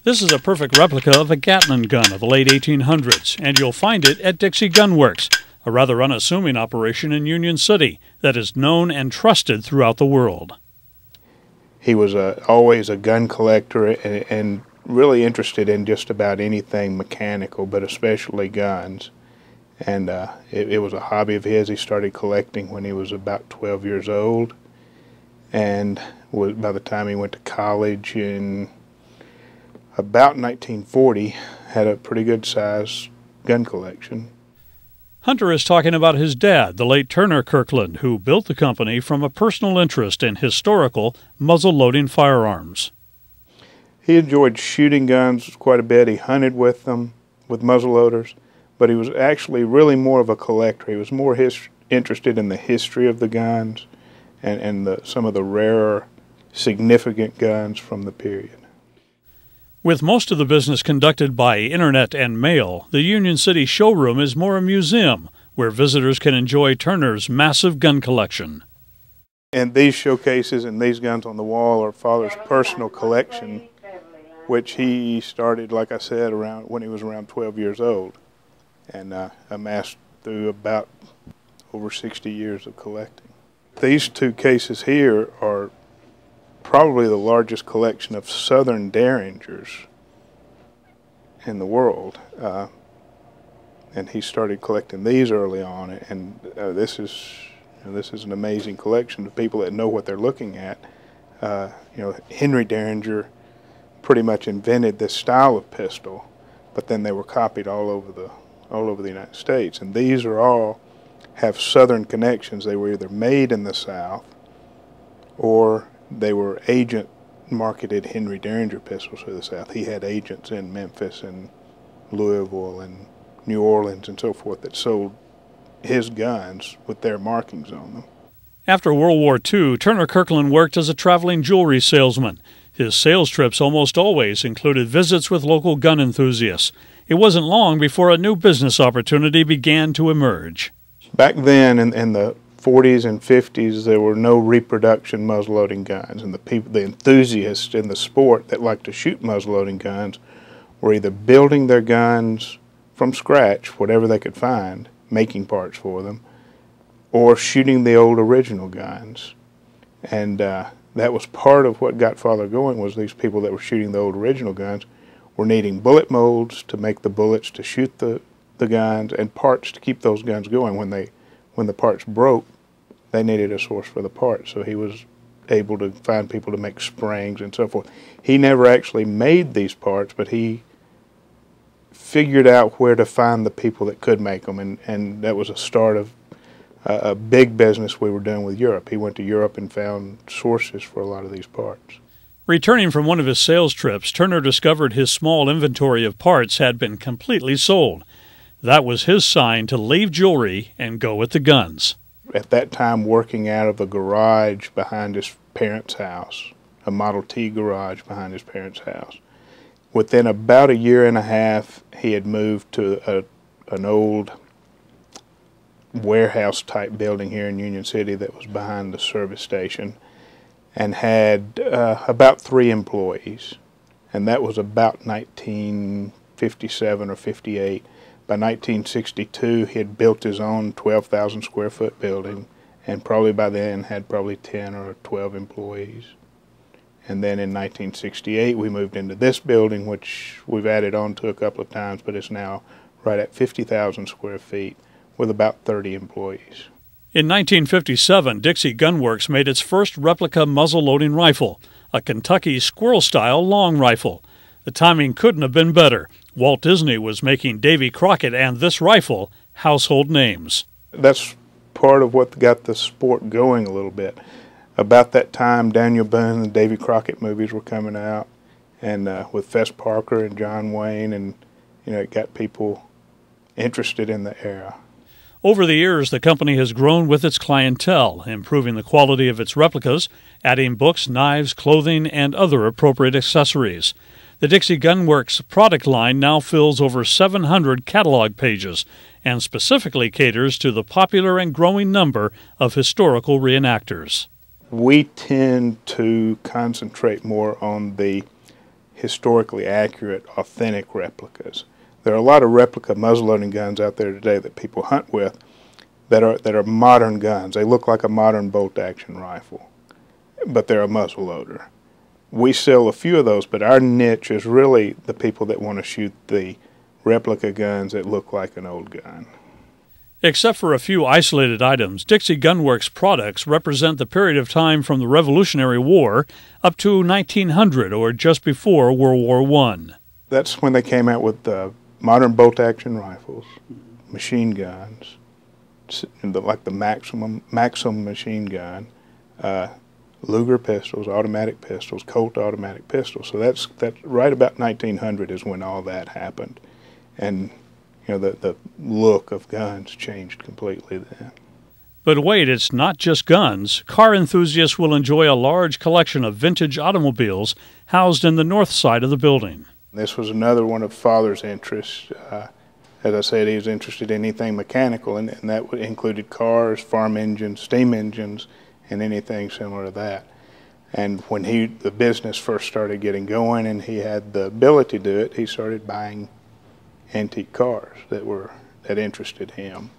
This is a perfect replica of a Gatling gun of the late 1800s, and you'll find it at Dixie Gun Works, a rather unassuming operation in Union City that is known and trusted throughout the world. He was always a gun collector and really interested in just about anything mechanical, but especially guns. And it was a hobby of his. He started collecting when he was about 12 years old, and by the time he went to college in about 1940, had a pretty good sized gun collection. Hunter is talking about his dad, the late Turner Kirkland, who built the company from a personal interest in historical muzzle-loading firearms. He enjoyed shooting guns quite a bit. He hunted with them, with muzzleloaders, but he was actually really more of a collector. He was more interested in the history of the guns and some of the rarer, significant guns from the period. With most of the business conducted by internet and mail, the Union City showroom is more a museum where visitors can enjoy Turner's massive gun collection. And these showcases and these guns on the wall are Father's personal collection, which he started, like I said, when he was around 12 years old, and amassed through about over 60 years of collecting. These two cases here are probably the largest collection of southern derringers in the world, and he started collecting these early on. And this is an amazing collection of people that know what they're looking at. Henry Derringer pretty much invented this style of pistol, but then they were copied all over the United States. And these are all have southern connections. They were either made in the South or they were agent-marketed Henry Derringer pistols for the South. He had agents in Memphis and Louisville and New Orleans and so forth that sold his guns with their markings on them. After World War II, Turner Kirkland worked as a traveling jewelry salesman. His sales trips almost always included visits with local gun enthusiasts. It wasn't long before a new business opportunity began to emerge. Back then, in the 40s and 50s, there were no reproduction muzzleloading guns, and the enthusiasts in the sport that like to shoot muzzleloading guns were either building their guns from scratch, whatever they could find, making parts for them, or shooting the old original guns. And that was part of what got Father going, was these people that were shooting the old original guns were needing bullet molds to make the bullets to shoot the guns, and parts to keep those guns going. When the parts broke, they needed a source for the parts, so he was able to find people to make springs and so forth. He never actually made these parts, but he figured out where to find the people that could make them, and that was a start of a big business we were doing with Europe. He went to Europe and found sources for a lot of these parts. Returning from one of his sales trips, Turner discovered his small inventory of parts had been completely sold. That was his sign to leave jewelry and go with the guns. At that time, working out of a garage behind his parents' house, a Model T garage behind his parents' house. Within about a year and a half, he had moved to an old warehouse-type building here in Union City that was behind the service station, and had about 3 employees. And that was about 1957 or 58. By 1962, he had built his own 12,000 square foot building, and probably by then had probably 10 or 12 employees. And then in 1968, we moved into this building, which we've added on to a couple of times, but it's now right at 50,000 square feet with about 30 employees. In 1957, Dixie Gun Works made its first replica muzzle-loading rifle, a Kentucky squirrel-style long rifle. The timing couldn't have been better. Walt Disney was making Davy Crockett and this rifle household names. That's part of what got the sport going a little bit. About that time, Daniel Boone and Davy Crockett movies were coming out, and with Fess Parker and John Wayne, and it got people interested in the era. Over the years, the company has grown with its clientele, improving the quality of its replicas, adding books, knives, clothing, and other appropriate accessories. The Dixie Gun Works product line now fills over 700 catalog pages and specifically caters to the popular and growing number of historical reenactors. We tend to concentrate more on the historically accurate, authentic replicas. There are a lot of replica muzzleloading guns out there today that people hunt with that are modern guns. They look like a modern bolt-action rifle, but they're a muzzleloader. We sell a few of those, but our niche is really the people that want to shoot the replica guns that look like an old gun. Except for a few isolated items, Dixie Gun Works products represent the period of time from the Revolutionary War up to 1900 or just before World War I. That's when they came out with modern bolt-action rifles, machine guns, like the Maxim machine gun, Luger pistols, automatic pistols, Colt automatic pistols. So that's right about 1900 is when all that happened, and the look of guns changed completely then. But wait, it's not just guns. Car enthusiasts will enjoy a large collection of vintage automobiles housed in the north side of the building. This was another one of Father's interests. As I said, he was interested in anything mechanical, and that included cars, farm engines, steam engines, and anything similar to that. And when the business first started getting going and he had the ability to do it, he started buying antique cars that interested him.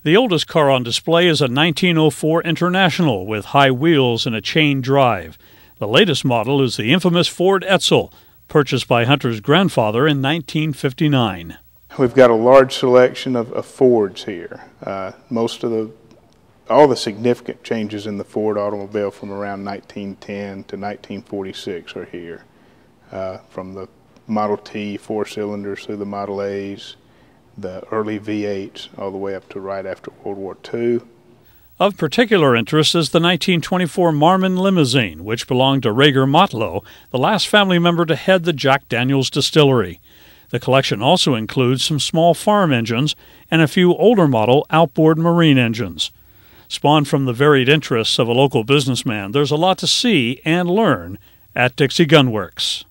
The oldest car on display is a 1904 International with high wheels and a chain drive. The latest model is the infamous Ford Edsel, purchased by Hunter's grandfather in 1959. We've got a large selection of Fords here. All the significant changes in the Ford automobile from around 1910 to 1946 are here, from the Model T 4-cylinders through the Model A's, the early V8s, all the way up to right after World War II. Of particular interest is the 1924 Marmon limousine, which belonged to Rager Motlow, the last family member to head the Jack Daniels distillery. The collection also includes some small farm engines and a few older model outboard marine engines. Spawned from the varied interests of a local businessman, there's a lot to see and learn at Dixie Gun Works.